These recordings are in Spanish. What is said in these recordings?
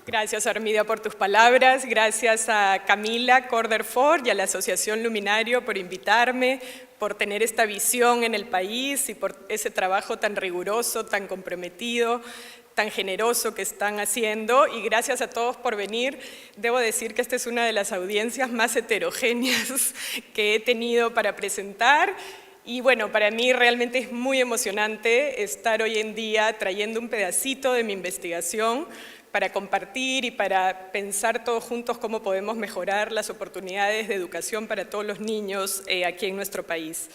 Gracias, Armida, por tus palabras. Gracias a Camila Corderford y a la Asociación Luminario por invitarme, por tener esta visión en el país y por ese trabajo tan riguroso, tan comprometido, tan generoso que están haciendo. Y gracias a todos por venir. Debo decir que esta es una de las audiencias más heterogéneas que he tenido para presentar. Y bueno, para mí realmente es muy emocionante estar hoy en día trayendo un pedacito de mi investigación para compartir y para pensar todos juntos cómo podemos mejorar las oportunidades de educación para todos los niños aquí en nuestro país.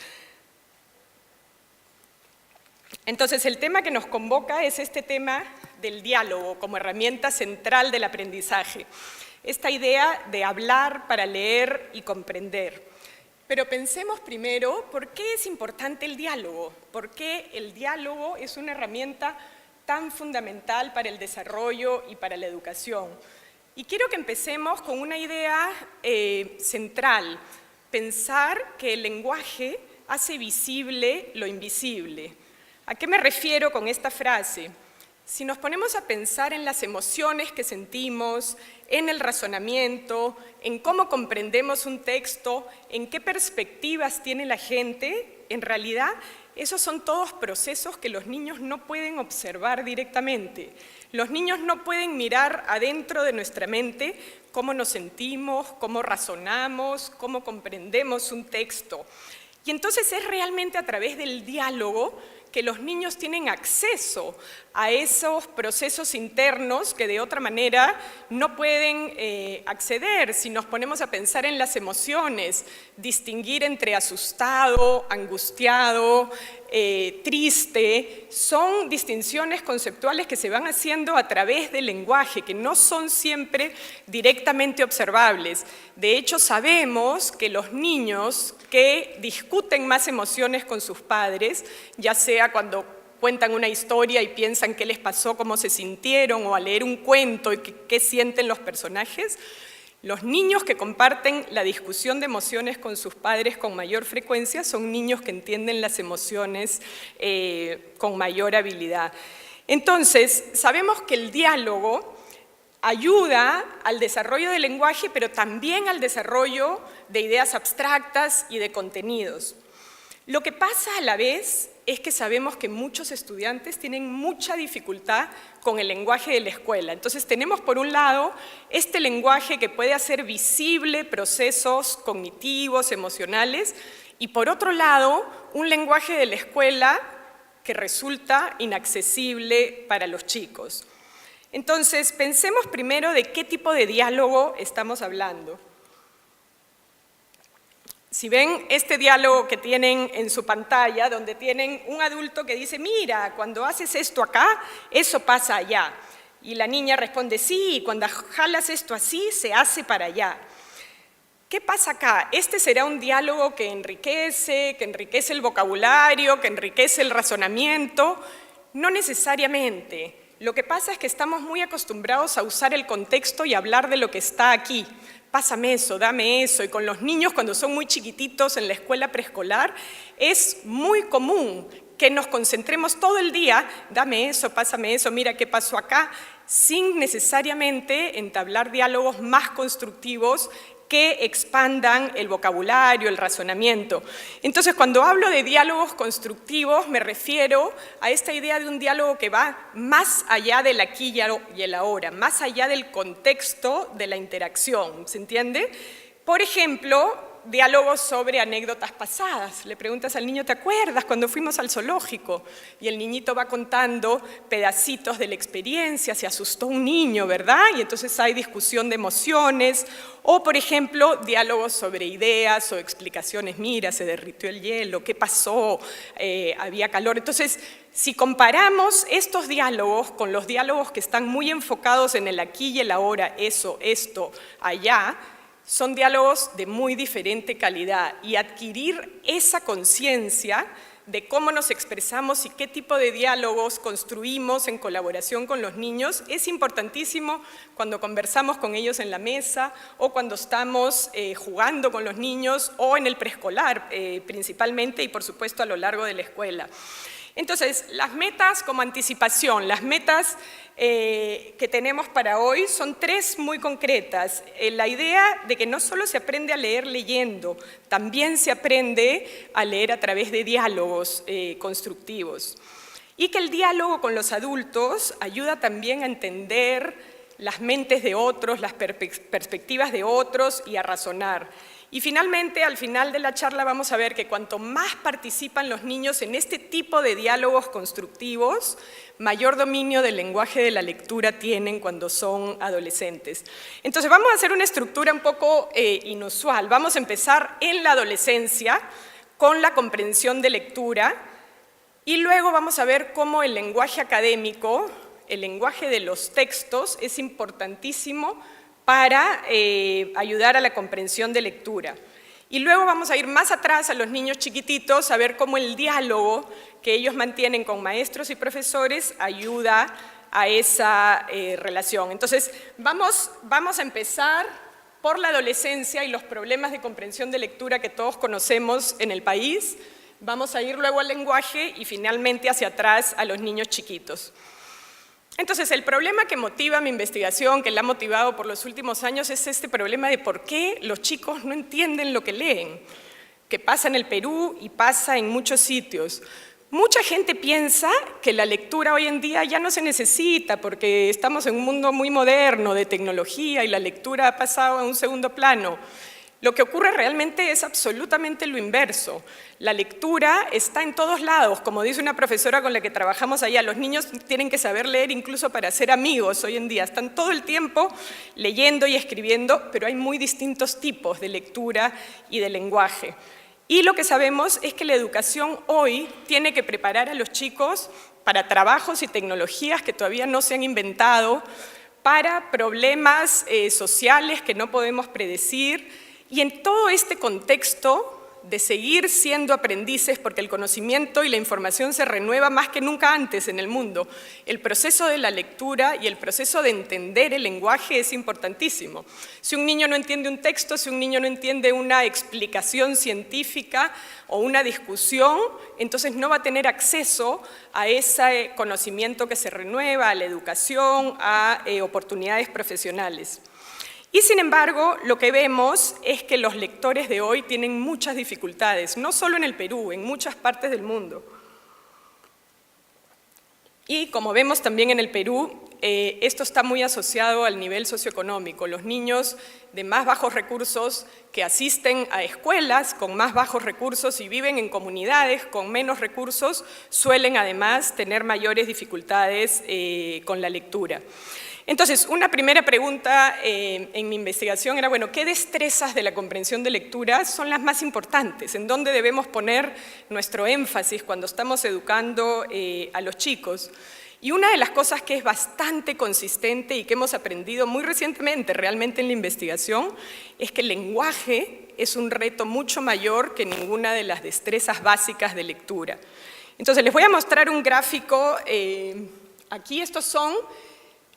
Entonces, el tema que nos convoca es este tema del diálogo como herramienta central del aprendizaje. Esta idea de hablar para leer y comprender. Pero pensemos primero, ¿por qué es importante el diálogo? ¿Por qué el diálogo es una herramienta tan fundamental para el desarrollo y para la educación? Y quiero que empecemos con una idea central, pensar que el lenguaje hace visible lo invisible. ¿A qué me refiero con esta frase? Si nos ponemos a pensar en las emociones que sentimos, en el razonamiento, en cómo comprendemos un texto, en qué perspectivas tiene la gente, en realidad esos son todos procesos que los niños no pueden observar directamente. Los niños no pueden mirar adentro de nuestra mente cómo nos sentimos, cómo razonamos, cómo comprendemos un texto. Y entonces es realmente a través del diálogo que los niños tienen acceso a esos procesos internos que de otra manera no pueden acceder. Si nos ponemos a pensar en las emociones, distinguir entre asustado, angustiado, triste, son distinciones conceptuales que se van haciendo a través del lenguaje, que no son siempre directamente observables. De hecho, sabemos que los niños que discuten más emociones con sus padres, ya sea cuando cuentan una historia y piensan qué les pasó, cómo se sintieron, o al leer un cuento y qué sienten los personajes, los niños que comparten la discusión de emociones con sus padres con mayor frecuencia son niños que entienden las emociones con mayor habilidad. Entonces, sabemos que el diálogo ayuda al desarrollo del lenguaje, pero también al desarrollo de ideas abstractas y de contenidos. Lo que pasa a la vez es que sabemos que muchos estudiantes tienen mucha dificultad con el lenguaje de la escuela. Entonces tenemos por un lado este lenguaje que puede hacer visible procesos cognitivos, emocionales, y por otro lado un lenguaje de la escuela que resulta inaccesible para los chicos. Entonces pensemos primero de qué tipo de diálogo estamos hablando. Si ven este diálogo que tienen en su pantalla, donde tienen un adulto que dice, mira, cuando haces esto acá, eso pasa allá. Y la niña responde, sí, cuando jalas esto así, se hace para allá. ¿Qué pasa acá? Este será un diálogo que enriquece el vocabulario, que enriquece el razonamiento. No necesariamente. Lo que pasa es que estamos muy acostumbrados a usar el contexto y hablar de lo que está aquí. Pásame eso, dame eso. Y con los niños, cuando son muy chiquititos en la escuela preescolar, es muy común que nos concentremos todo el día, dame eso, pásame eso, mira qué pasó acá, sin necesariamente entablar diálogos más constructivos que expandan el vocabulario, el razonamiento. Entonces, cuando hablo de diálogos constructivos, me refiero a esta idea de un diálogo que va más allá del aquí y el ahora, más allá del contexto de la interacción, ¿se entiende? Por ejemplo, diálogos sobre anécdotas pasadas. Le preguntas al niño, ¿te acuerdas cuando fuimos al zoológico? Y el niñito va contando pedacitos de la experiencia, se asustó un niño, ¿verdad? Y entonces hay discusión de emociones. O, por ejemplo, diálogos sobre ideas o explicaciones. Mira, se derritió el hielo, ¿qué pasó? Había calor. Entonces, si comparamos estos diálogos con los diálogos que están muy enfocados en el aquí y el ahora, eso, esto, allá, son diálogos de muy diferente calidad, y adquirir esa conciencia de cómo nos expresamos y qué tipo de diálogos construimos en colaboración con los niños es importantísimo cuando conversamos con ellos en la mesa o cuando estamos jugando con los niños o en el preescolar principalmente, y por supuesto a lo largo de la escuela. Entonces, las metas como anticipación, las metas que tenemos para hoy son 3 muy concretas. La idea de que no solo se aprende a leer leyendo, también se aprende a leer a través de diálogos constructivos. Y que el diálogo con los adultos ayuda también a entender las mentes de otros, las perspectivas de otros y a razonar. Y finalmente, al final de la charla vamos a ver que cuanto más participan los niños en este tipo de diálogos constructivos, mayor dominio del lenguaje de la lectura tienen cuando son adolescentes. Entonces vamos a hacer una estructura un poco inusual. Vamos a empezar en la adolescencia con la comprensión de lectura y luego vamos a ver cómo el lenguaje académico, el lenguaje de los textos es importantísimo para ayudar a la comprensión de lectura. Y luego vamos a ir más atrás a los niños chiquititos a ver cómo el diálogo que ellos mantienen con maestros y profesores ayuda a esa relación. Entonces, vamos a empezar por la adolescencia y los problemas de comprensión de lectura que todos conocemos en el país. Vamos a ir luego al lenguaje y finalmente hacia atrás a los niños chiquitos. Entonces, el problema que motiva mi investigación, que la ha motivado por los últimos años, es este problema de por qué los chicos no entienden lo que leen, que pasa en el Perú y pasa en muchos sitios. Mucha gente piensa que la lectura hoy en día ya no se necesita porque estamos en un mundo muy moderno de tecnología y la lectura ha pasado a un segundo plano. Lo que ocurre realmente es absolutamente lo inverso. La lectura está en todos lados, como dice una profesora con la que trabajamos allá. Los niños tienen que saber leer incluso para ser amigos hoy en día. Están todo el tiempo leyendo y escribiendo, pero hay muy distintos tipos de lectura y de lenguaje. Y lo que sabemos es que la educación hoy tiene que preparar a los chicos para trabajos y tecnologías que todavía no se han inventado, para problemas sociales que no podemos predecir. Y en todo este contexto de seguir siendo aprendices, porque el conocimiento y la información se renueva más que nunca antes en el mundo, el proceso de la lectura y el proceso de entender el lenguaje es importantísimo. Si un niño no entiende un texto, si un niño no entiende una explicación científica o una discusión, entonces no va a tener acceso a ese conocimiento que se renueva, a la educación, a oportunidades profesionales. Y sin embargo, lo que vemos es que los lectores de hoy tienen muchas dificultades, no solo en el Perú, en muchas partes del mundo. Y como vemos también en el Perú, esto está muy asociado al nivel socioeconómico. Los niños de más bajos recursos que asisten a escuelas con más bajos recursos y viven en comunidades con menos recursos suelen además tener mayores dificultades con la lectura. Entonces, una primera pregunta en mi investigación era, bueno, ¿qué destrezas de la comprensión de lectura son las más importantes? ¿En dónde debemos poner nuestro énfasis cuando estamos educando a los chicos? Y una de las cosas que es bastante consistente y que hemos aprendido muy recientemente realmente en la investigación es que el lenguaje es un reto mucho mayor que ninguna de las destrezas básicas de lectura. Entonces, les voy a mostrar un gráfico. Aquí estos son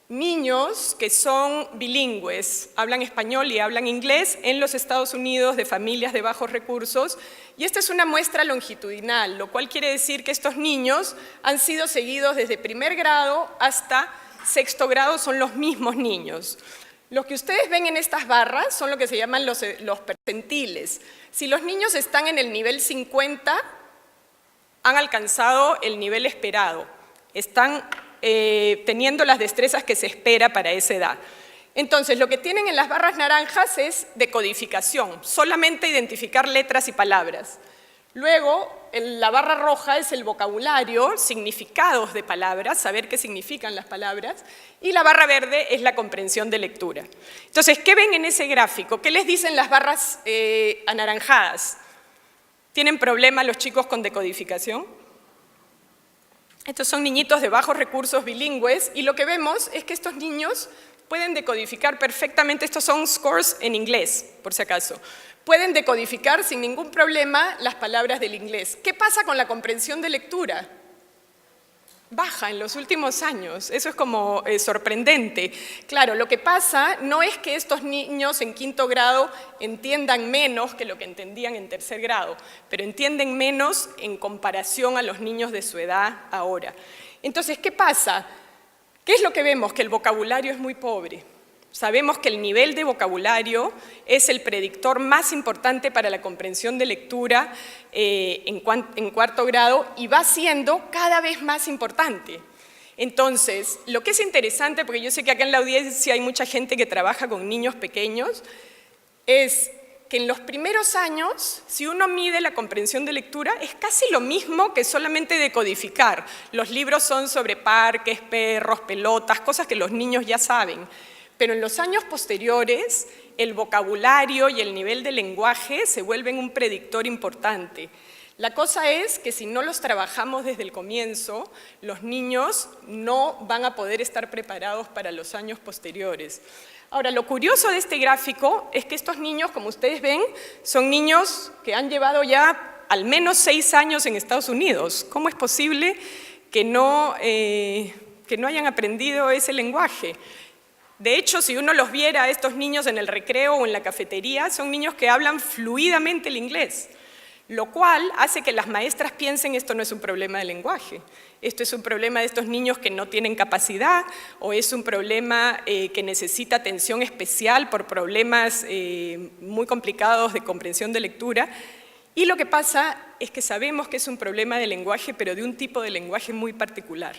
niños que son bilingües, hablan español y hablan inglés en los Estados Unidos de familias de bajos recursos, y esta es una muestra longitudinal, lo cual quiere decir que estos niños han sido seguidos desde primer grado hasta sexto grado, son los mismos niños. Los que ustedes ven en estas barras son lo que se llaman los percentiles. Si los niños están en el nivel 50, han alcanzado el nivel esperado, están teniendo las destrezas que se espera para esa edad. Entonces, lo que tienen en las barras naranjas es decodificación, solamente identificar letras y palabras. Luego, la barra roja es el vocabulario, significados de palabras, saber qué significan las palabras, y la barra verde es la comprensión de lectura. Entonces, ¿qué ven en ese gráfico? ¿Qué les dicen las barras anaranjadas? ¿Tienen problemas los chicos con decodificación? Estos son niñitos de bajos recursos bilingües y lo que vemos es que estos niños pueden decodificar perfectamente, estos son scores en inglés, por si acaso, pueden decodificar sin ningún problema las palabras del inglés. ¿Qué pasa con la comprensión de lectura? baja en los últimos años. Eso es como sorprendente. Claro, lo que pasa no es que estos niños en quinto grado entiendan menos que lo que entendían en tercer grado, pero entienden menos en comparación a los niños de su edad ahora. Entonces, ¿qué pasa? ¿Qué es lo que vemos? Que el vocabulario es muy pobre. Sabemos que el nivel de vocabulario es el predictor más importante para la comprensión de lectura en cuarto grado y va siendo cada vez más importante. Entonces, lo que es interesante, porque yo sé que acá en la audiencia hay mucha gente que trabaja con niños pequeños, es que en los primeros años, si uno mide la comprensión de lectura, es casi lo mismo que solamente decodificar. Los libros son sobre parques, perros, pelotas, cosas que los niños ya saben. Pero en los años posteriores, el vocabulario y el nivel de lenguaje se vuelven un predictor importante. La cosa es que si no los trabajamos desde el comienzo, los niños no van a poder estar preparados para los años posteriores. Ahora, lo curioso de este gráfico es que estos niños, como ustedes ven, son niños que han llevado ya al menos 6 años en Estados Unidos. ¿Cómo es posible que no hayan aprendido ese lenguaje? De hecho, si uno los viera a estos niños en el recreo o en la cafetería, son niños que hablan fluidamente el inglés, lo cual hace que las maestras piensen esto no es un problema de lenguaje, esto es un problema de estos niños que no tienen capacidad o es un problema que necesita atención especial por problemas muy complicados de comprensión de lectura. Y lo que pasa es que sabemos que es un problema de lenguaje, pero de un tipo de lenguaje muy particular,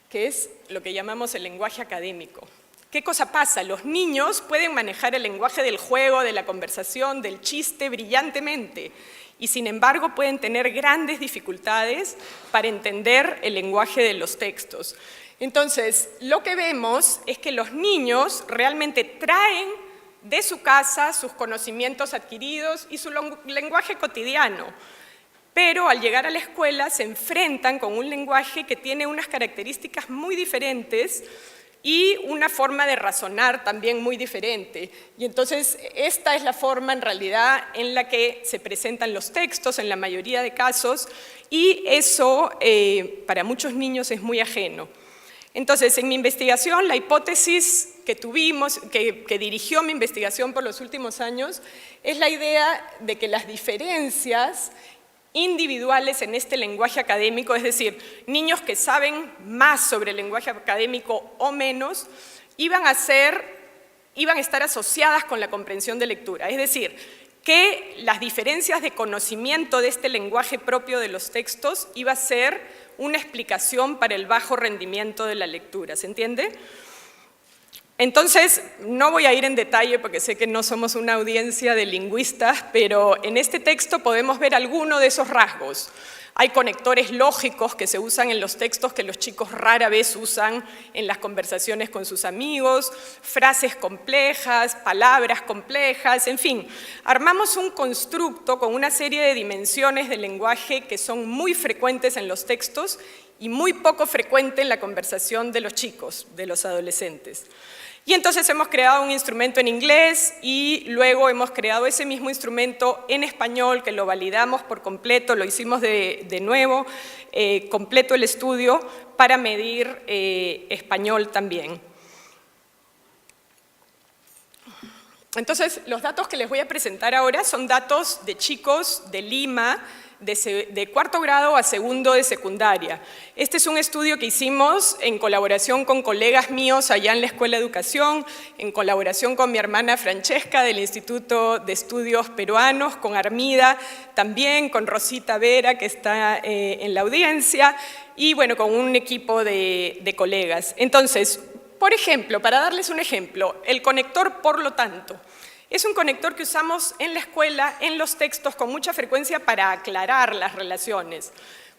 que es lo que llamamos el lenguaje académico. ¿Qué cosa pasa? Los niños pueden manejar el lenguaje del juego, de la conversación, del chiste brillantemente, y sin embargo pueden tener grandes dificultades para entender el lenguaje de los textos. Entonces, lo que vemos es que los niños realmente traen de su casa sus conocimientos adquiridos y su lenguaje cotidiano, pero al llegar a la escuela se enfrentan con un lenguaje que tiene unas características muy diferentes y una forma de razonar también muy diferente. Y entonces esta es la forma en realidad en la que se presentan los textos en la mayoría de casos y eso para muchos niños es muy ajeno. Entonces en mi investigación la hipótesis que tuvimos, que dirigió mi investigación por los últimos años es la idea de que las diferencias individuales en este lenguaje académico, es decir, niños que saben más sobre el lenguaje académico o menos, iban a estar asociadas con la comprensión de lectura. Es decir, que las diferencias de conocimiento de este lenguaje propio de los textos iba a ser una explicación para el bajo rendimiento de la lectura. ¿Se entiende? Entonces, no voy a ir en detalle porque sé que no somos una audiencia de lingüistas, pero en este texto podemos ver alguno de esos rasgos. Hay conectores lógicos que se usan en los textos que los chicos rara vez usan en las conversaciones con sus amigos, frases complejas, palabras complejas, en fin. Armamos un constructo con una serie de dimensiones del lenguaje que son muy frecuentes en los textos y muy poco frecuente en la conversación de los chicos, de los adolescentes. Y entonces hemos creado un instrumento en inglés y luego hemos creado ese mismo instrumento en español que lo validamos por completo, lo hicimos de nuevo, completo el estudio para medir español también. Entonces, los datos que les voy a presentar ahora son datos de chicos de Lima, de cuarto grado a segundo de secundaria. Este es un estudio que hicimos en colaboración con colegas míos allá en la Escuela de Educación, en colaboración con mi hermana Francesca del Instituto de Estudios Peruanos, con Armida también, con Rosita Vera que está en la audiencia y bueno, con un equipo de colegas. Entonces, por ejemplo, para darles un ejemplo, el conector por lo tanto. Es un conector que usamos en la escuela, en los textos, con mucha frecuencia para aclarar las relaciones.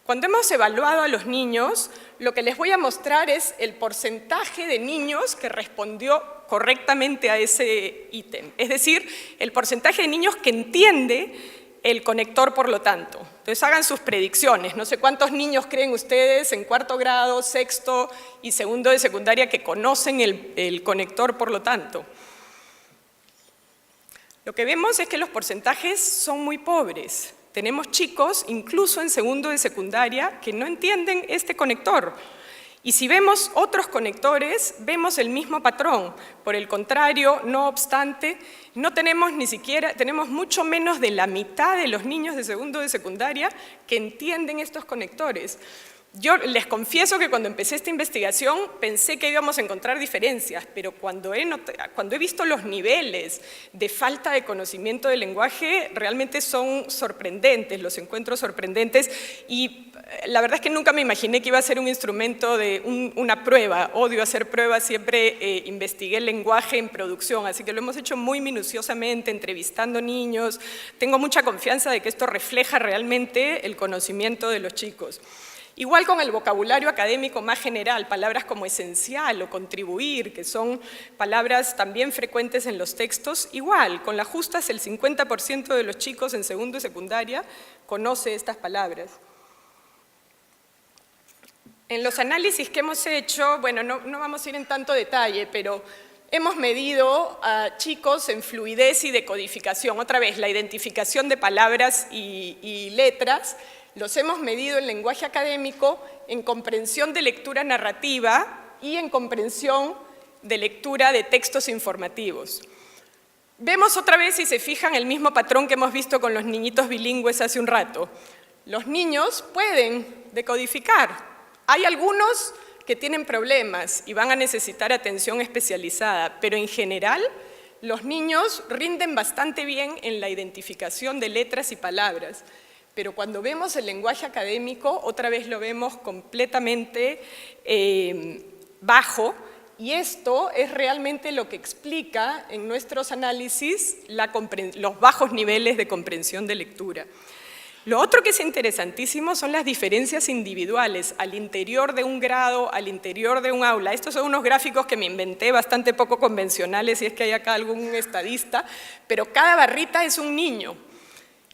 Cuando hemos evaluado a los niños, lo que les voy a mostrar es el porcentaje de niños que respondió correctamente a ese ítem. Es decir, el porcentaje de niños que entiende el conector por lo tanto. Entonces hagan sus predicciones. No sé cuántos niños creen ustedes en cuarto grado, sexto y segundo de secundaria que conocen el conector por lo tanto. Lo que vemos es que los porcentajes son muy pobres. Tenemos chicos, incluso en segundo de secundaria, que no entienden este conector. Y si vemos otros conectores, vemos el mismo patrón. Por el contrario, no obstante, no tenemos ni siquiera, tenemos mucho menos de la mitad de los niños de segundo de secundaria que entienden estos conectores. Yo les confieso que cuando empecé esta investigación pensé que íbamos a encontrar diferencias, pero cuando he visto los niveles de falta de conocimiento del lenguaje, realmente son sorprendentes, los encuentro sorprendentes, y la verdad es que nunca me imaginé que iba a ser un instrumento de una prueba. Odio hacer pruebas, siempre investigué el lenguaje en producción, así que lo hemos hecho muy minuciosamente, entrevistando niños. Tengo mucha confianza de que esto refleja realmente el conocimiento de los chicos. Igual con el vocabulario académico más general, palabras como esencial o contribuir, que son palabras también frecuentes en los textos, igual, con las justas el 50% de los chicos en segundo y secundaria conoce estas palabras. En los análisis que hemos hecho, bueno, no vamos a ir en tanto detalle, pero hemos medido a chicos en fluidez y decodificación. Otra vez, la identificación de palabras y letras. Los hemos medido en lenguaje académico, en comprensión de lectura narrativa y en comprensión de lectura de textos informativos. Vemos otra vez, si se fijan, el mismo patrón que hemos visto con los niñitos bilingües hace un rato. Los niños pueden decodificar. Hay algunos que tienen problemas y van a necesitar atención especializada, pero en general los niños rinden bastante bien en la identificación de letras y palabras. Pero cuando vemos el lenguaje académico, otra vez lo vemos completamente bajo, y esto es realmente lo que explica en nuestros análisis los bajos niveles de comprensión de lectura. Lo otro que es interesantísimo son las diferencias individuales al interior de un grado, al interior de un aula. Estos son unos gráficos que me inventé bastante poco convencionales, si es que hay acá algún estadista, pero cada barrita es un niño.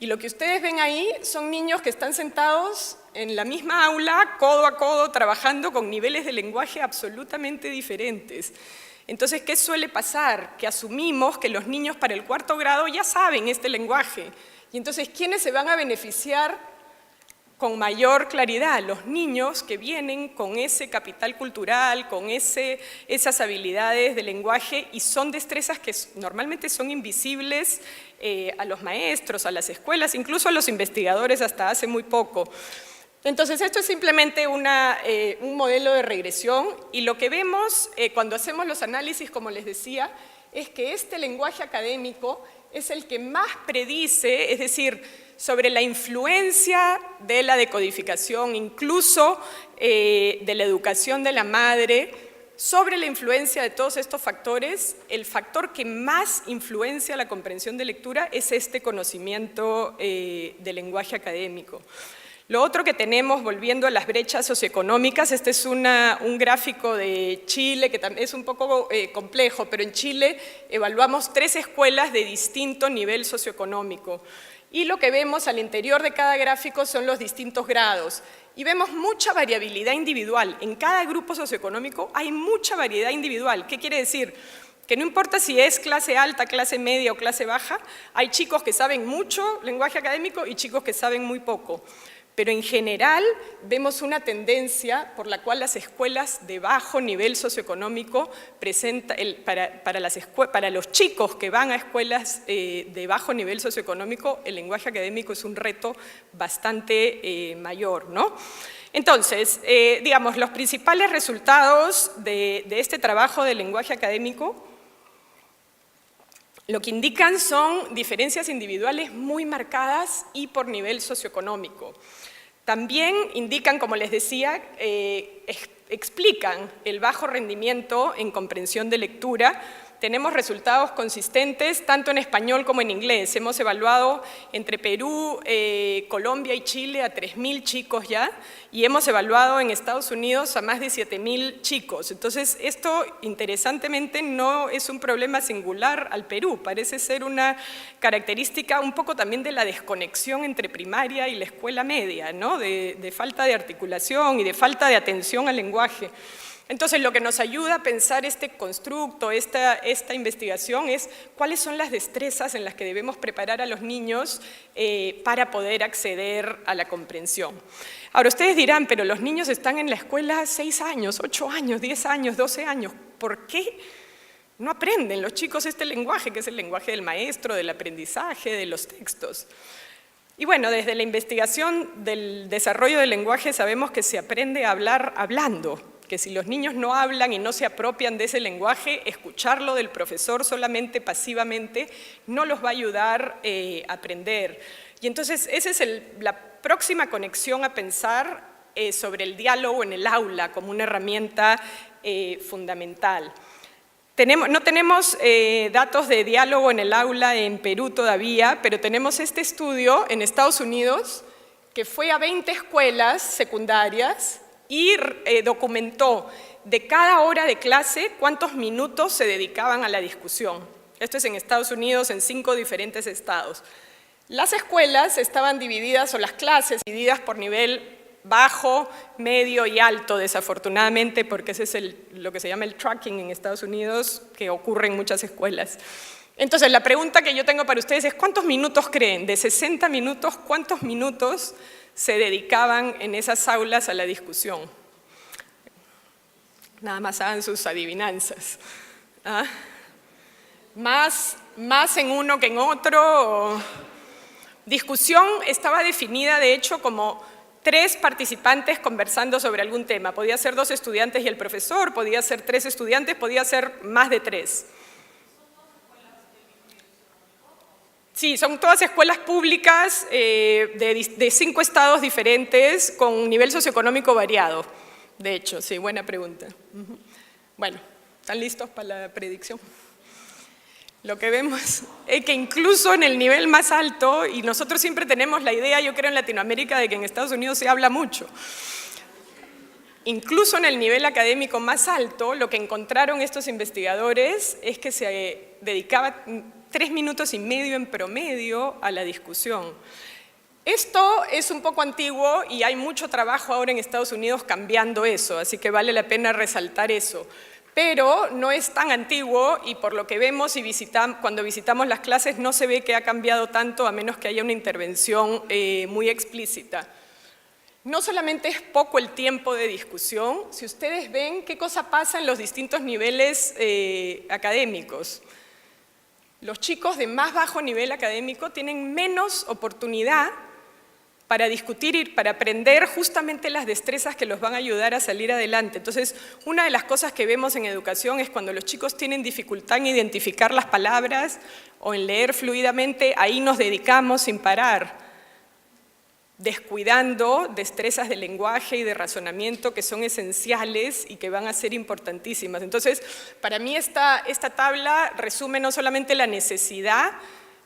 Y lo que ustedes ven ahí son niños que están sentados en la misma aula, codo a codo, trabajando con niveles de lenguaje absolutamente diferentes. Entonces, ¿qué suele pasar? Que asumimos que los niños para el cuarto grado ya saben este lenguaje. Y entonces, ¿quiénes se van a beneficiar con mayor claridad? Los niños que vienen con ese capital cultural, con esas habilidades de lenguaje, y son destrezas que normalmente son invisibles a los maestros, a las escuelas, incluso a los investigadores hasta hace muy poco. Entonces, esto es simplemente un modelo de regresión, y lo que vemos cuando hacemos los análisis, como les decía, es que este lenguaje académico es el que más predice, es decir, sobre la influencia de la decodificación, incluso de la educación de la madre, sobre la influencia de todos estos factores. El factor que más influencia la comprensión de lectura es este conocimiento del lenguaje académico. Lo otro que tenemos, volviendo a las brechas socioeconómicas, este es un gráfico de Chile, que es un poco complejo, pero en Chile evaluamos 3 escuelas de distinto nivel socioeconómico. Y lo que vemos al interior de cada gráfico son los distintos grados. Y vemos mucha variabilidad individual. En cada grupo socioeconómico hay mucha variedad individual. ¿Qué quiere decir? Que no importa si es clase alta, clase media o clase baja, hay chicos que saben mucho lenguaje académico y chicos que saben muy poco. Pero en general vemos una tendencia por la cual las escuelas de bajo nivel socioeconómico para los chicos que van a escuelas de bajo nivel socioeconómico, el lenguaje académico es un reto bastante mayor, ¿no? Entonces, digamos, los principales resultados de este trabajo del lenguaje académico lo que indican son diferencias individuales muy marcadas y por nivel socioeconómico. También indican, como les decía, explican el bajo rendimiento en comprensión de lectura. Tenemos resultados consistentes tanto en español como en inglés. Hemos evaluado entre Perú, Colombia y Chile a 3.000 chicos ya, y hemos evaluado en Estados Unidos a más de 7.000 chicos. Entonces, esto interesantemente no es un problema singular al Perú, parece ser una característica un poco también de la desconexión entre primaria y la escuela media, ¿no? de falta de articulación y de falta de atención al lenguaje. Entonces, lo que nos ayuda a pensar este constructo, esta investigación, es cuáles son las destrezas en las que debemos preparar a los niños para poder acceder a la comprensión. Ahora, ustedes dirán, pero los niños están en la escuela 6 años, 8 años, 10 años, 12 años. ¿Por qué no aprenden los chicos este lenguaje, que es el lenguaje del maestro, del aprendizaje, de los textos? Y bueno, desde la investigación del desarrollo del lenguaje sabemos que se aprende a hablar hablando, que si los niños no hablan y no se apropian de ese lenguaje, escucharlo del profesor solamente pasivamente no los va a ayudar a aprender. Y entonces esa es la próxima conexión a pensar sobre el diálogo en el aula como una herramienta fundamental. No tenemos datos de diálogo en el aula en Perú todavía, pero tenemos este estudio en Estados Unidos que fue a 20 escuelas secundarias y documentó de cada hora de clase cuántos minutos se dedicaban a la discusión. Esto es en Estados Unidos, en 5 diferentes estados. Las escuelas estaban divididas, o las clases divididas por nivel bajo, medio y alto, desafortunadamente, porque ese es lo que se llama el tracking en Estados Unidos, que ocurre en muchas escuelas. Entonces, la pregunta que yo tengo para ustedes es, ¿cuántos minutos creen? De 60 minutos, ¿cuántos minutos se dedicaban en esas aulas a la discusión? Nada más hagan sus adivinanzas. ¿Ah? ¿Más en uno que en otro? Discusión estaba definida, de hecho, como 3 participantes conversando sobre algún tema. Podía ser 2 estudiantes y el profesor, podía ser 3 estudiantes, podía ser más de 3. Sí, son todas escuelas públicas de 5 estados diferentes con un nivel socioeconómico variado. De hecho, sí, buena pregunta. Bueno, ¿están listos para la predicción? Lo que vemos es que incluso en el nivel más alto, y nosotros siempre tenemos la idea, yo creo en Latinoamérica, de que en Estados Unidos se habla mucho. Incluso en el nivel académico más alto, lo que encontraron estos investigadores es que se dedicaba 3 minutos y medio en promedio a la discusión. Esto es un poco antiguo y hay mucho trabajo ahora en Estados Unidos cambiando eso, así que vale la pena resaltar eso. Pero no es tan antiguo y por lo que vemos y cuando visitamos las clases no se ve que ha cambiado tanto a menos que haya una intervención muy explícita. No solamente es poco el tiempo de discusión, si ustedes ven qué cosa pasa en los distintos niveles académicos. Los chicos de más bajo nivel académico tienen menos oportunidad para discutir y para aprender justamente las destrezas que los van a ayudar a salir adelante. Entonces, una de las cosas que vemos en educación es cuando los chicos tienen dificultad en identificar las palabras o en leer fluidamente, ahí nos dedicamos sin parar, descuidando destrezas de lenguaje y de razonamiento que son esenciales y que van a ser importantísimas. Entonces, para mí esta tabla resume no solamente la necesidad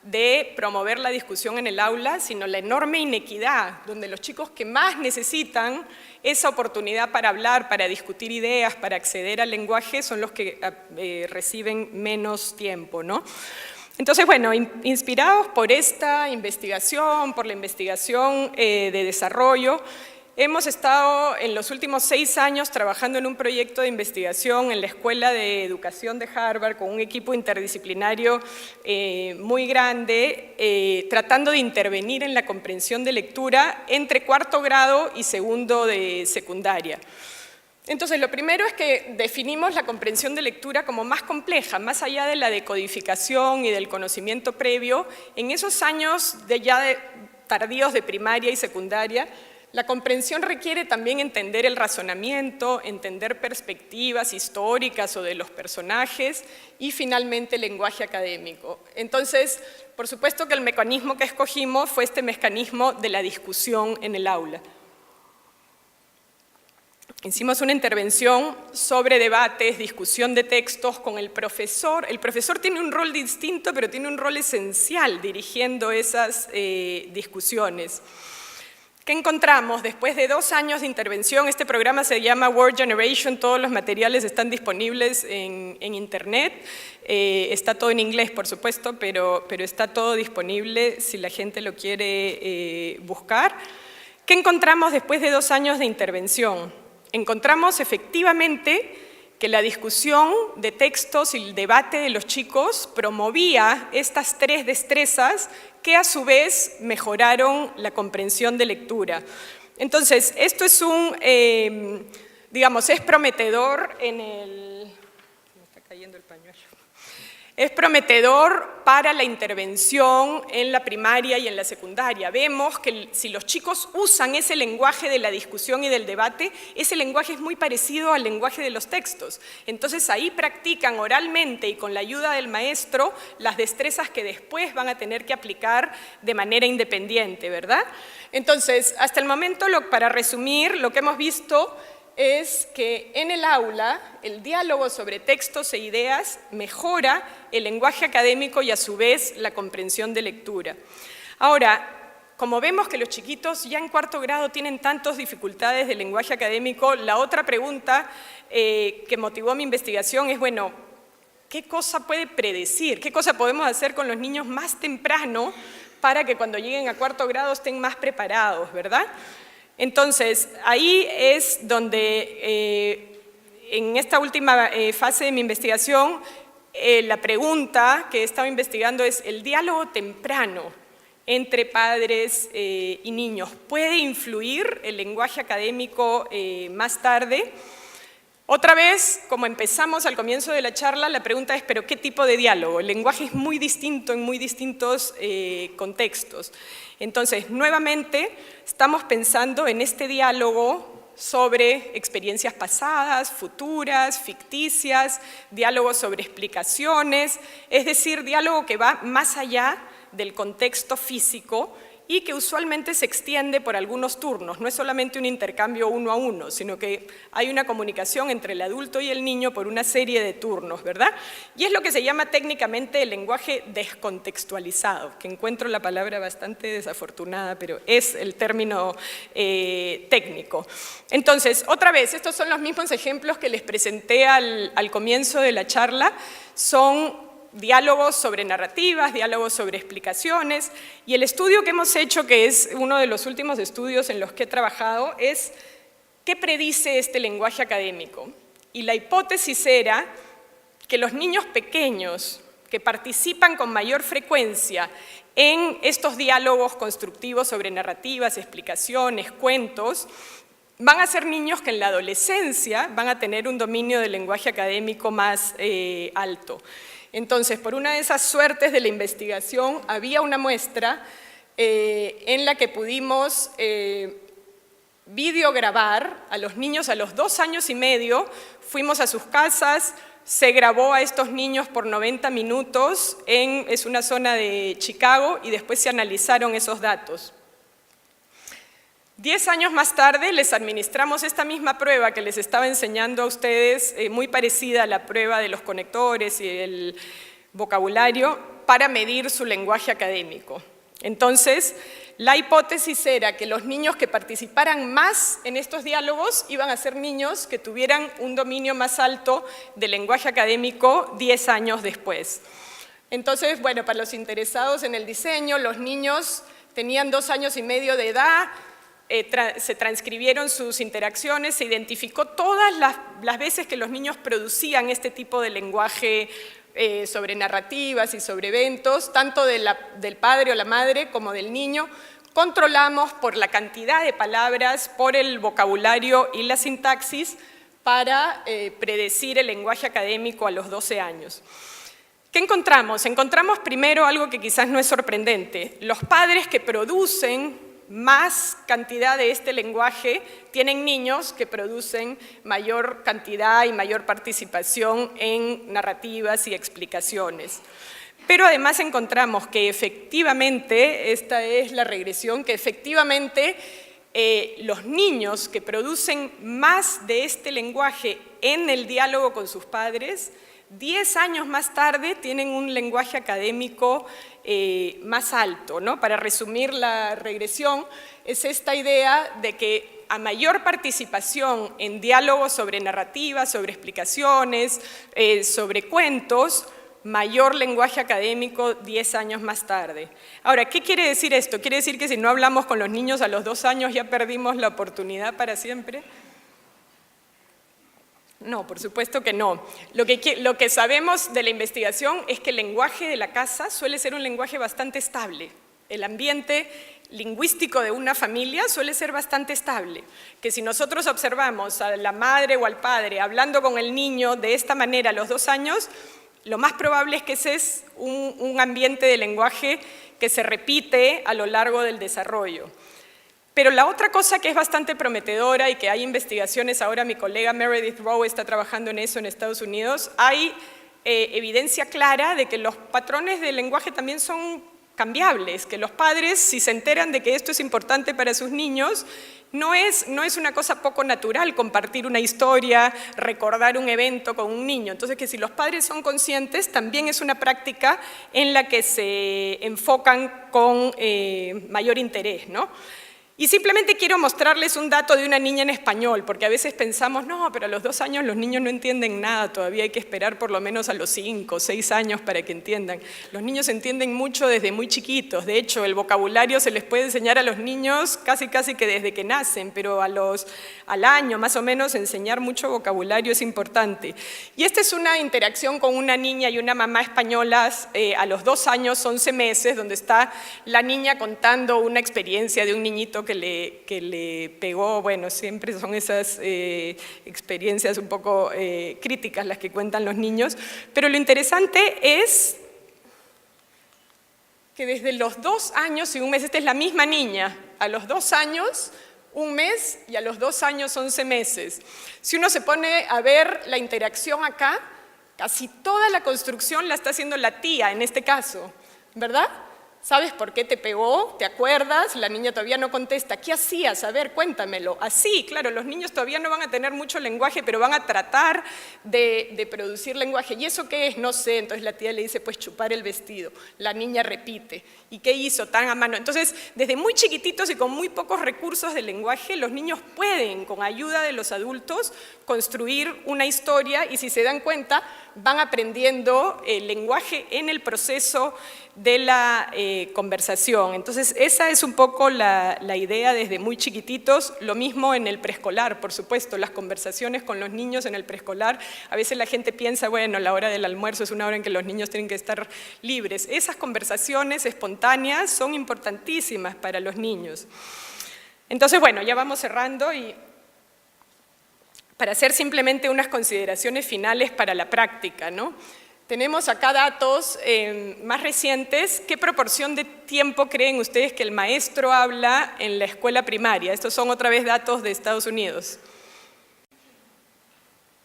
de promover la discusión en el aula, sino la enorme inequidad, donde los chicos que más necesitan esa oportunidad para hablar, para discutir ideas, para acceder al lenguaje, son los que reciben menos tiempo, ¿no? Entonces, bueno, inspirados por esta investigación, por la investigación de desarrollo, hemos estado en los últimos 6 años trabajando en un proyecto de investigación en la Escuela de Educación de Harvard con un equipo interdisciplinario muy grande, tratando de intervenir en la comprensión de lectura entre 4º grado y 2º de secundaria. Entonces, lo primero es que definimos la comprensión de lectura como más compleja, más allá de la decodificación y del conocimiento previo. En esos años tardíos de primaria y secundaria, la comprensión requiere también entender el razonamiento, entender perspectivas históricas o de los personajes y finalmente el lenguaje académico. Entonces, por supuesto que el mecanismo que escogimos fue este mecanismo de la discusión en el aula. Hicimos una intervención sobre debates, discusión de textos con el profesor. El profesor tiene un rol distinto, pero tiene un rol esencial dirigiendo esas discusiones. ¿Qué encontramos? Después de 2 años de intervención, este programa se llama Word Generation, todos los materiales están disponibles en internet, está todo en inglés por supuesto, pero está todo disponible si la gente lo quiere buscar. ¿Qué encontramos después de 2 años de intervención? Encontramos efectivamente que la discusión de textos y el debate de los chicos promovía estas 3 destrezas que a su vez mejoraron la comprensión de lectura. Entonces, esto es digamos, es prometedor en el... Me está cayendo el pañuelo. Es prometedor para la intervención en la primaria y en la secundaria. Vemos que si los chicos usan ese lenguaje de la discusión y del debate, ese lenguaje es muy parecido al lenguaje de los textos. Entonces ahí practican oralmente y con la ayuda del maestro las destrezas que después van a tener que aplicar de manera independiente, ¿verdad? Entonces, hasta el momento, para resumir, lo que hemos visto es que en el aula el diálogo sobre textos e ideas mejora el lenguaje académico y a su vez la comprensión de lectura. Ahora, como vemos que los chiquitos ya en 4º grado tienen tantas dificultades de lenguaje académico, la otra pregunta que motivó mi investigación es, bueno, ¿qué cosa puede predecir? ¿Qué cosa podemos hacer con los niños más temprano para que cuando lleguen a 4º grado estén más preparados, ¿verdad? Entonces, ahí es donde, en esta última fase de mi investigación, la pregunta que he estado investigando es el diálogo temprano entre padres y niños. ¿Puede influir el lenguaje académico más tarde? Otra vez, como empezamos al comienzo de la charla, la pregunta es, ¿pero qué tipo de diálogo? El lenguaje es muy distinto en muy distintos contextos. Entonces, nuevamente, estamos pensando en este diálogo sobre experiencias pasadas, futuras, ficticias, diálogo sobre explicaciones, es decir, diálogo que va más allá del contexto físico y que usualmente se extiende por algunos turnos. No es solamente un intercambio 1 a 1, sino que hay una comunicación entre el adulto y el niño por una serie de turnos, ¿verdad? Y es lo que se llama técnicamente el lenguaje descontextualizado, que encuentro la palabra bastante desafortunada, pero es el término técnico. Entonces, otra vez, estos son los mismos ejemplos que les presenté al comienzo de la charla, son diálogos sobre narrativas, diálogos sobre explicaciones, y el estudio que hemos hecho, que es uno de los últimos estudios en los que he trabajado, es ¿qué predice este lenguaje académico? Y la hipótesis era que los niños pequeños que participan con mayor frecuencia en estos diálogos constructivos sobre narrativas, explicaciones, cuentos, van a ser niños que en la adolescencia van a tener un dominio del lenguaje académico más alto. Entonces, por una de esas suertes de la investigación, había una muestra en la que pudimos videograbar a los niños a los 2 años y medio, fuimos a sus casas, se grabó a estos niños por 90 minutos, es una zona de Chicago, y después se analizaron esos datos. 10 años más tarde les administramos esta misma prueba que les estaba enseñando a ustedes, muy parecida a la prueba de los conectores y el vocabulario, para medir su lenguaje académico. Entonces, la hipótesis era que los niños que participaran más en estos diálogos iban a ser niños que tuvieran un dominio más alto del lenguaje académico 10 años después. Entonces, bueno, para los interesados en el diseño, los niños tenían 2 años y medio de edad, se transcribieron sus interacciones, se identificó todas las veces que los niños producían este tipo de lenguaje sobre narrativas y sobre eventos, tanto del padre o la madre como del niño. Controlamos por la cantidad de palabras, por el vocabulario y la sintaxis para predecir el lenguaje académico a los 12 años. ¿Qué encontramos? Encontramos primero algo que quizás no es sorprendente. Los padres que producen más cantidad de este lenguaje tienen niños que producen mayor cantidad y mayor participación en narrativas y explicaciones. Pero además encontramos que efectivamente, esta es la regresión, que efectivamente los niños que producen más de este lenguaje en el diálogo con sus padres, 10 años más tarde tienen un lenguaje académico más alto, ¿no? Para resumir la regresión, es esta idea de que a mayor participación en diálogos sobre narrativas, sobre explicaciones, sobre cuentos, mayor lenguaje académico 10 años más tarde. Ahora, ¿qué quiere decir esto? ¿Quiere decir que si no hablamos con los niños a los 2 años ya perdimos la oportunidad para siempre? No, por supuesto que no. Lo que sabemos de la investigación es que el lenguaje de la casa suele ser un lenguaje bastante estable. El ambiente lingüístico de una familia suele ser bastante estable. Que si nosotros observamos a la madre o al padre hablando con el niño de esta manera a los 2 años, lo más probable es que ese es un ambiente de lenguaje que se repite a lo largo del desarrollo. Pero la otra cosa que es bastante prometedora y que hay investigaciones, ahora mi colega Meredith Rowe está trabajando en eso en Estados Unidos, hay evidencia clara de que los patrones del lenguaje también son cambiables, que los padres, si se enteran de que esto es importante para sus niños, no es una cosa poco natural compartir una historia, recordar un evento con un niño. Entonces, que si los padres son conscientes, también es una práctica en la que se enfocan con mayor interés, ¿no? Y simplemente quiero mostrarles un dato de una niña en español, porque a veces pensamos, no, pero a los 2 años los niños no entienden nada, todavía hay que esperar por lo menos a los 5 o 6 años para que entiendan. Los niños entienden mucho desde muy chiquitos, de hecho el vocabulario se les puede enseñar a los niños casi que desde que nacen, pero al año más o menos enseñar mucho vocabulario es importante. Y esta es una interacción con una niña y una mamá españolas a los 2 años, 11 meses, donde está la niña contando una experiencia de un niñito que le pegó. Bueno, siempre son esas experiencias un poco críticas las que cuentan los niños, pero lo interesante es que desde los 2 años y 1 mes, esta es la misma niña, a los 2 años, 1 mes y a los 2 años, 11 meses. Si uno se pone a ver la interacción acá, casi toda la construcción la está haciendo la tía en este caso, ¿verdad? ¿Sabes por qué te pegó? ¿Te acuerdas? La niña todavía no contesta. ¿Qué hacías? A ver, cuéntamelo. Así, claro, los niños todavía no van a tener mucho lenguaje, pero van a tratar de producir lenguaje. ¿Y eso qué es? No sé. Entonces la tía le dice, pues chupar el vestido. La niña repite. ¿Y qué hizo? Tan a mano. Entonces, desde muy chiquititos y con muy pocos recursos de lenguaje, los niños pueden, con ayuda de los adultos, construir una historia y si se dan cuenta, van aprendiendo el lenguaje en el proceso de la conversación. Entonces, esa es un poco la idea desde muy chiquititos. Lo mismo en el preescolar, por supuesto, las conversaciones con los niños en el preescolar. A veces la gente piensa, bueno, la hora del almuerzo es una hora en que los niños tienen que estar libres. Esas conversaciones espontáneas son importantísimas para los niños. Entonces, bueno, ya vamos cerrando y para hacer simplemente unas consideraciones finales para la práctica, ¿no? Tenemos acá datos más recientes. ¿Qué proporción de tiempo creen ustedes que el maestro habla en la escuela primaria? Estos son otra vez datos de Estados Unidos.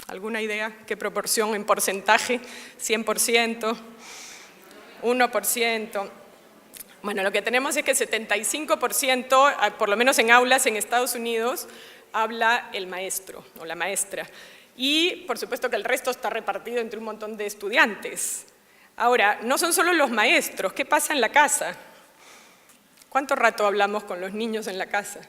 ¿Alguna idea? ¿Qué proporción en porcentaje? ¿100%? ¿1%? Bueno, lo que tenemos es que 75%, por lo menos en aulas en Estados Unidos, habla el maestro o la maestra. Y, por supuesto, que el resto está repartido entre un montón de estudiantes. Ahora, no son solo los maestros. ¿Qué pasa en la casa? ¿Cuánto rato hablamos con los niños en la casa?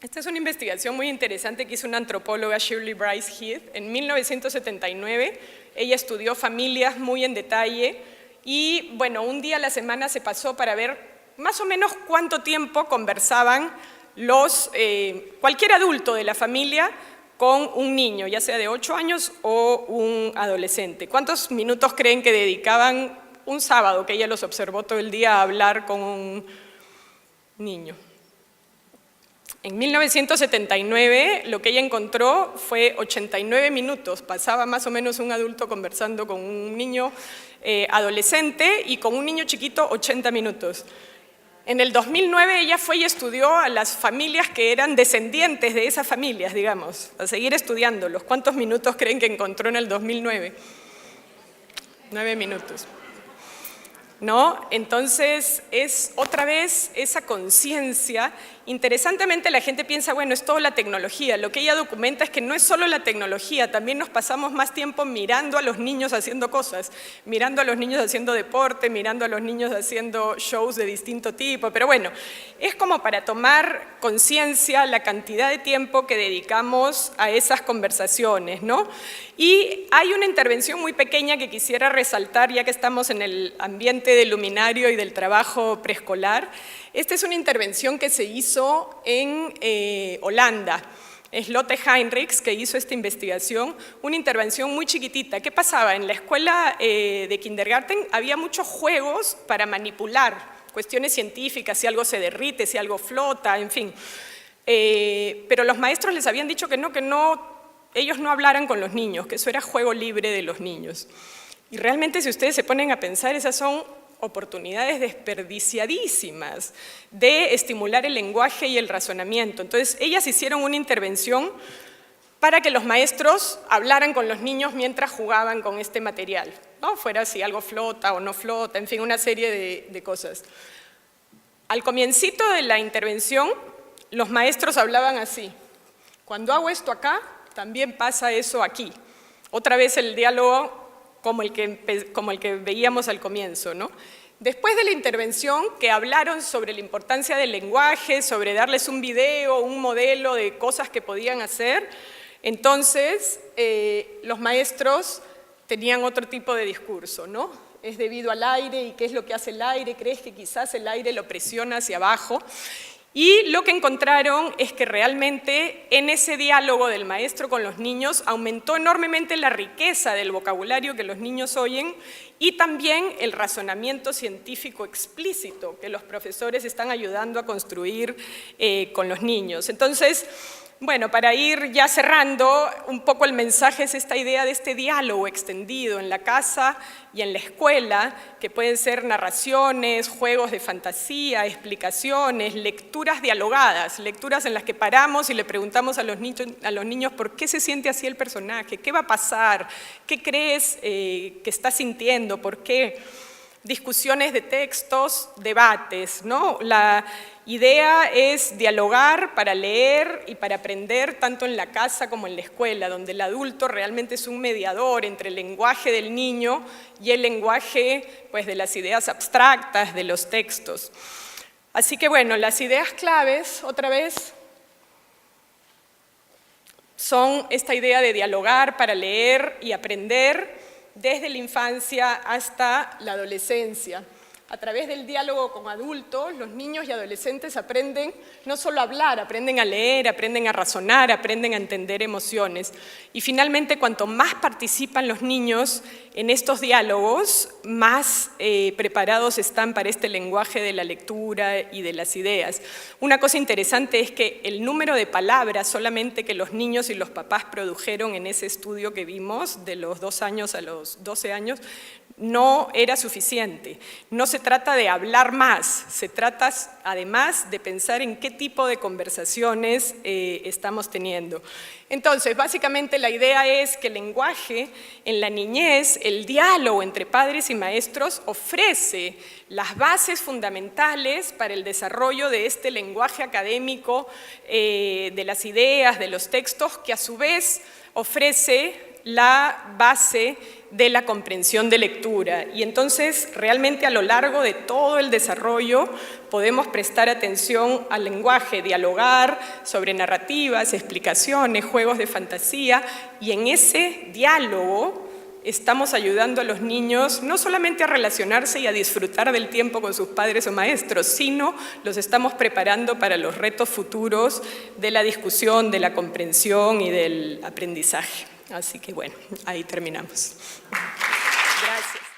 Esta es una investigación muy interesante que hizo una antropóloga, Shirley Bryce Heath, en 1979. Ella estudió familias muy en detalle y, bueno, un día a la semana se pasó para ver más o menos cuánto tiempo conversaban cualquier adulto de la familia con un niño, ya sea de 8 años o un adolescente. ¿Cuántos minutos creen que dedicaban un sábado que ella los observó todo el día a hablar con un niño? En 1979 lo que ella encontró fue 89 minutos, pasaba más o menos un adulto conversando con un niño adolescente y con un niño chiquito 80 minutos. En el 2009 ella fue y estudió a las familias que eran descendientes de esas familias, digamos, a seguir estudiándolos. ¿Cuántos minutos creen que encontró en el 2009? 9 minutos. ¿No? Entonces, es otra vez esa conciencia. Interesantemente, la gente piensa, bueno, es toda la tecnología. Lo que ella documenta es que no es solo la tecnología, también nos pasamos más tiempo mirando a los niños haciendo cosas, mirando a los niños haciendo deporte, mirando a los niños haciendo shows de distinto tipo. Pero bueno, es como para tomar conciencia la cantidad de tiempo que dedicamos a esas conversaciones, ¿no? Y hay una intervención muy pequeña que quisiera resaltar, ya que estamos en el ambiente del luminario y del trabajo preescolar. Esta es una intervención que se hizo en Holanda. es Lotte Heinrichs, que hizo esta investigación, una intervención muy chiquitita. ¿Qué pasaba? En la escuela de kindergarten había muchos juegos para manipular cuestiones científicas, si algo se derrite, si algo flota, en fin. Pero los maestros les habían dicho que ellos no hablaran con los niños, que eso era juego libre de los niños. Y realmente, si ustedes se ponen a pensar, esas son oportunidades desperdiciadísimas de estimular el lenguaje y el razonamiento. Entonces, ellas hicieron una intervención para que los maestros hablaran con los niños mientras jugaban con este material, ¿no? Fuera si algo flota o no flota, en fin, una serie de cosas. Al comiencito de la intervención, los maestros hablaban así: cuando hago esto acá, también pasa eso aquí. Otra vez el diálogo como el que veíamos al comienzo, ¿no? Después de la intervención, que hablaron sobre la importancia del lenguaje, sobre darles un video, un modelo de cosas que podían hacer, entonces los maestros tenían otro tipo de discurso, ¿no? Es debido al aire, ¿y qué es lo que hace el aire? ¿Crees que quizás el aire lo presiona hacia abajo? Y lo que encontraron es que realmente en ese diálogo del maestro con los niños aumentó enormemente la riqueza del vocabulario que los niños oyen y también el razonamiento científico explícito que los profesores están ayudando a construir con los niños. Entonces, bueno, para ir ya cerrando, un poco el mensaje es esta idea de este diálogo extendido en la casa y en la escuela, que pueden ser narraciones, juegos de fantasía, explicaciones, lecturas dialogadas, lecturas en las que paramos y le preguntamos a los niños por qué se siente así el personaje, qué va a pasar, qué crees que está sintiendo, por qué. Discusiones de textos, debates, ¿no? La idea es dialogar para leer y para aprender tanto en la casa como en la escuela, donde el adulto realmente es un mediador entre el lenguaje del niño y el lenguaje, pues, de las ideas abstractas, de los textos. Así que, bueno, las ideas claves, otra vez, son esta idea de dialogar para leer y aprender desde la infancia hasta la adolescencia. A través del diálogo con adultos, los niños y adolescentes aprenden no solo a hablar, aprenden a leer, aprenden a razonar, aprenden a entender emociones. Y finalmente, cuanto más participan los niños en estos diálogos, más preparados están para este lenguaje de la lectura y de las ideas. Una cosa interesante es que el número de palabras solamente que los niños y los papás produjeron en ese estudio que vimos, de los 2 años a los 12 años, no era suficiente. No se trata de hablar más, se trata además de pensar en qué tipo de conversaciones estamos teniendo. Entonces, básicamente la idea es que el lenguaje en la niñez, el diálogo entre padres y maestros, ofrece las bases fundamentales para el desarrollo de este lenguaje académico, de las ideas, de los textos, que a su vez ofrece la base de la comprensión de lectura. Y entonces, realmente a lo largo de todo el desarrollo podemos prestar atención al lenguaje, dialogar sobre narrativas, explicaciones, juegos de fantasía, y en ese diálogo estamos ayudando a los niños no solamente a relacionarse y a disfrutar del tiempo con sus padres o maestros, sino los estamos preparando para los retos futuros de la discusión, de la comprensión y del aprendizaje. Así que bueno, ahí terminamos. Gracias.